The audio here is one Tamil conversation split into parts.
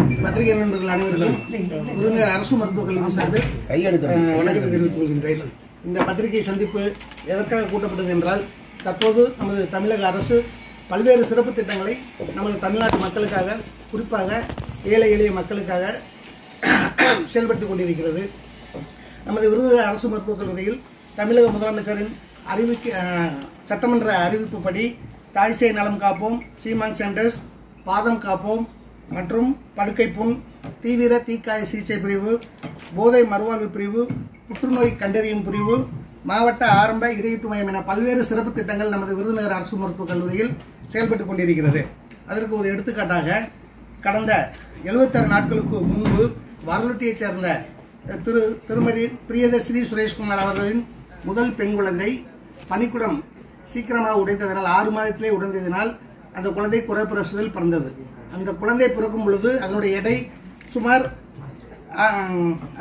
பத்திரிகை நண்பர்கள் அனைவருக்கும் விருதுநகர் அரசு மருத்துவக் கல்லூரி சார்பில் வணக்கத்தை தெரிவித்துக் கொள்கின்றேன். இந்த பத்திரிகை சந்திப்பு எதற்காக கூட்டப்பட்டது என்றால், தற்போது நமது தமிழக அரசு பல்வேறு சிறப்பு திட்டங்களை நமது தமிழ்நாட்டு மக்களுக்காக, குறிப்பாக ஏழை எளிய மக்களுக்காக செயல்படுத்திக் கொண்டிருக்கிறது. நமது விருதுநகர் அரசு மருத்துவக் கல்லூரியில் தமிழக முதலமைச்சரின் சட்டமன்ற அறிவிப்புப்படி தாய்சேய் நலம் காப்போம், சீமான் சென்டர்ஸ், பாதம் காப்போம் மற்றும் படுக்கை புண், தீவிர தீக்காய சிகிச்சை பிரிவு, போதை மறுவாழ்வு பிரிவு, புற்றுநோய் கண்டறியும் பிரிவு, மாவட்ட ஆரம்ப இடையீட்டு மையம் என பல்வேறு சிறப்பு திட்டங்கள் நமது விருதுநகர் அரசு மருத்துவக் கல்லூரியில் செயல்பட்டுக் கொண்டிருக்கிறது. அதற்கு ஒரு எடுத்துக்காட்டாக, கடந்த 76 நாட்களுக்கு முன்பு வரலூட்டியைச் சேர்ந்த திருமதி பிரியதர்ஷினி சுரேஷ்குமார் அவர்களின் முதல் பெண் குழந்தை பனிக்குடம் சீக்கிரமாக உடைத்ததனால் 6 மாதத்திலே உடைந்ததினால் அந்த குழந்தை குறைப்பிரசவத்தில் பிறந்தது. அந்த குழந்தை பிறக்கும் பொழுது அதனுடைய எடை சுமார்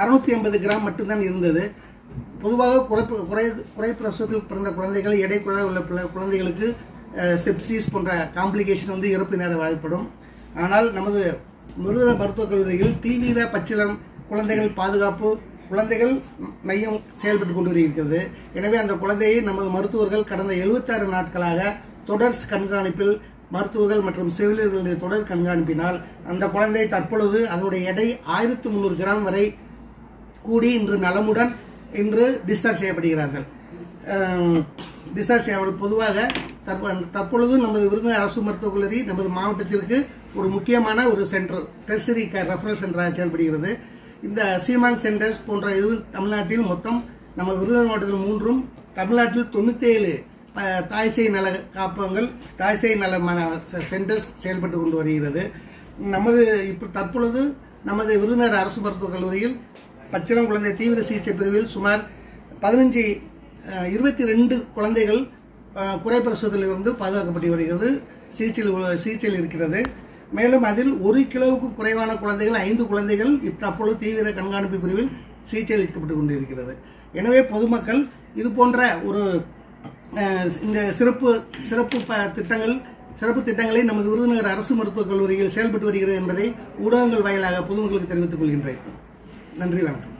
680 கிராம் மட்டும்தான் இருந்தது. பொதுவாக குறைப்பிரசவத்தில் பிறந்த குழந்தைகள், எடை குறைவாக உள்ள குழந்தைகளுக்கு செப்சிஸ் போன்ற காம்ப்ளிகேஷன் இறப்பு நேர வாய்ப்படும். ஆனால் நமது விருதுநகர் மருத்துவக் கல்லூரியில் தீவிர பச்சிளம் குழந்தைகள் பாதுகாப்பு குழந்தைகள் மையம் செயல்பட்டு கொண்டு வருகிறது. எனவே அந்த குழந்தையை நமது மருத்துவர்கள் கடந்த 76 நாட்களாக தொடர் கண்காணிப்பில், மருத்துவர்கள் மற்றும் செவிலியர்களுடைய தொடர் கண்காணிப்பினால் அந்த குழந்தை தற்பொழுது அதனுடைய எடை 1300 கிராம் வரை கூடி இன்று நலமுடன் டிஸ்சார்ஜ் செய்யப்படுகிறார்கள். பொதுவாக தற்பொழுது நமது விருதுநகர் அரசு மருத்துவக் கல்லூரி நமது மாவட்டத்திற்கு ஒரு முக்கியமான ஒரு சென்டர், டெர்சரி ரெஃபரல் சென்டராக செயல்படுகிறது. இந்த சீமான் சென்டர்ஸ் போன்ற இது தமிழ்நாட்டில் மொத்தம் நம்ம விருதுநகர் மாவட்டத்தில் 3ம், தமிழ்நாட்டில் 97 தாய்சேய் நல காப்பகங்கள், தாய்சேய் நல சென்டர்ஸ் செயல்பட்டு கொண்டு வருகிறது. தற்பொழுது நமது விருதுநகர் அரசு மருத்துவக் கல்லூரியில் பச்சிளம் குழந்தை தீவிர சிகிச்சை பிரிவில் சுமார் 22 குழந்தைகள் குறைப்பிரசவத்திலிருந்து பாதுகாக்கப்பட்டு வருகிறது, சிகிச்சையில் இருக்கிறது. மேலும் அதில் 1 கிலோவுக்கு குறைவான குழந்தைகள் 5 குழந்தைகள் தற்பொழுது தீவிர கண்காணிப்பு பிரிவில் சிகிச்சை அளிக்கப்பட்டு கொண்டிருக்கிறது. எனவே பொதுமக்கள் இது போன்ற ஒரு இந்த சிறப்பு திட்டங்களை நமது விருதுநகர் அரசு மருத்துவக் கல்லூரியில் செயல்பட்டு வருகிறது என்பதை ஊடகங்கள் வாயிலாக பொதுமக்களுக்கு தெரிவித்துக் கொள்கின்றேன். நன்றி, வணக்கம்.